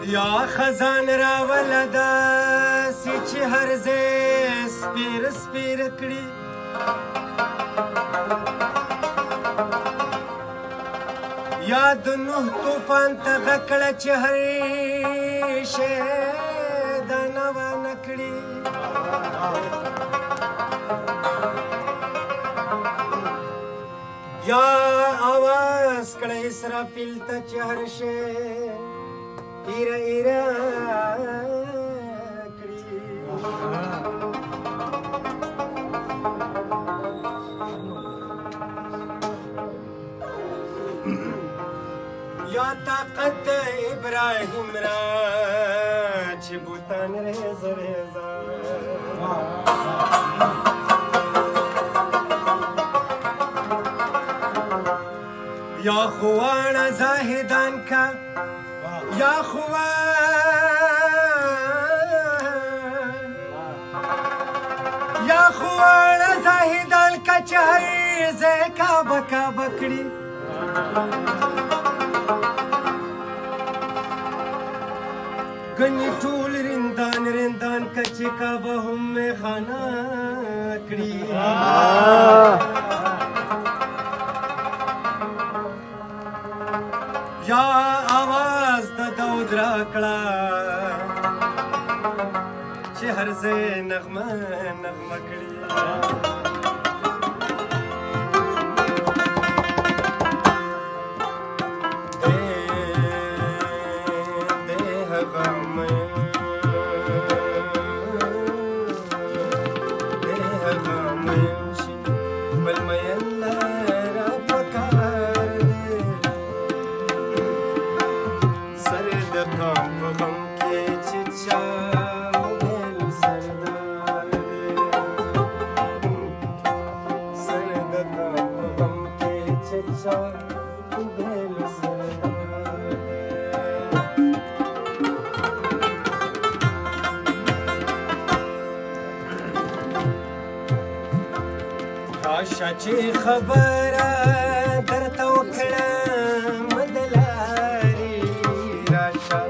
یا خزان راوله داسې چې هر ځای سپېره سپېره کړي یا د نوح طوفان ته غږ کړه چې هر شی دانه وانه کړي یا آواز کړه اسرافیل ته چې هر شی ایره ایره کړي یا طاقت د ابراهیم را چې بوتان ریزه ریزه یا خواړه زاهدان کا یا خواړه زاهدان کا چې هر ځای کعبه کعبه کړي ګنې ټول رندان رندان که چې کعبه هم میخانه کړي یا آواز د داود راکړه چې هر ځای نغمه نغمه کړي راشه چې خبره درته وکړم د لارې راشه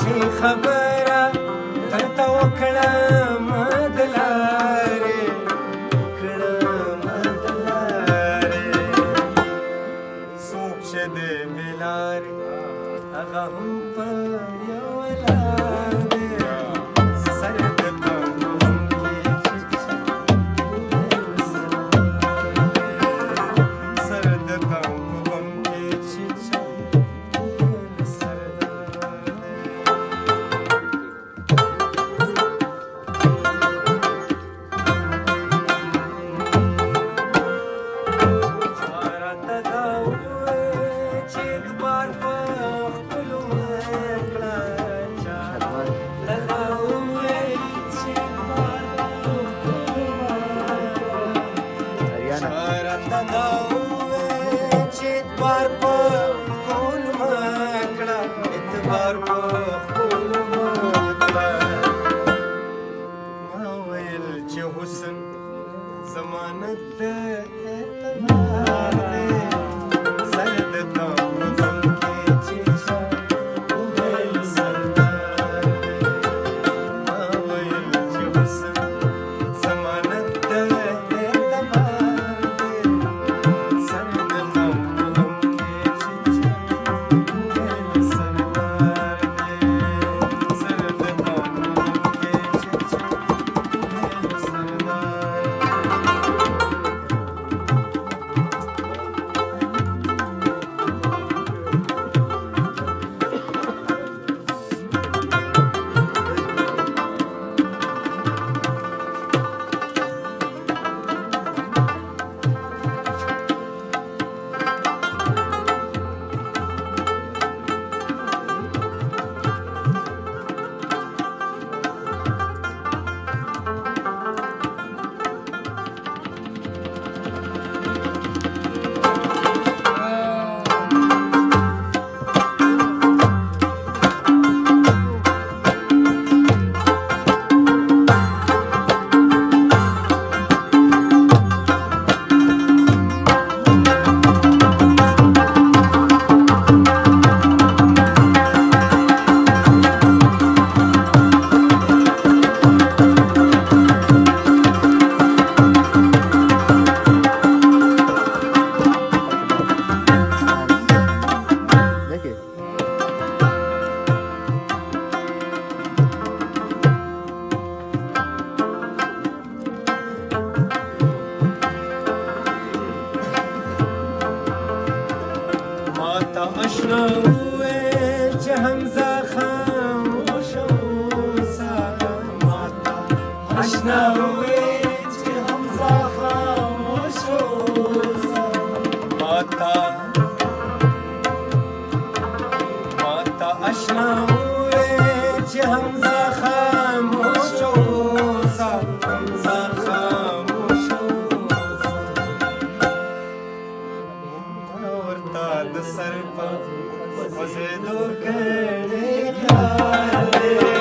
چې خبره درته وکړم د لارې څوک چې د بې لارې هغه هم په یوه لار دی ماته اشنا وویل چې حمزه خاموش اوسه ماته اشنا وویل چې حمزه خاموش اوسه ماته اشنا وویل چې حمزه خاموش اوسه حمزه خاموش اوسه ورته د سر په خوځېدو کړی خیال دی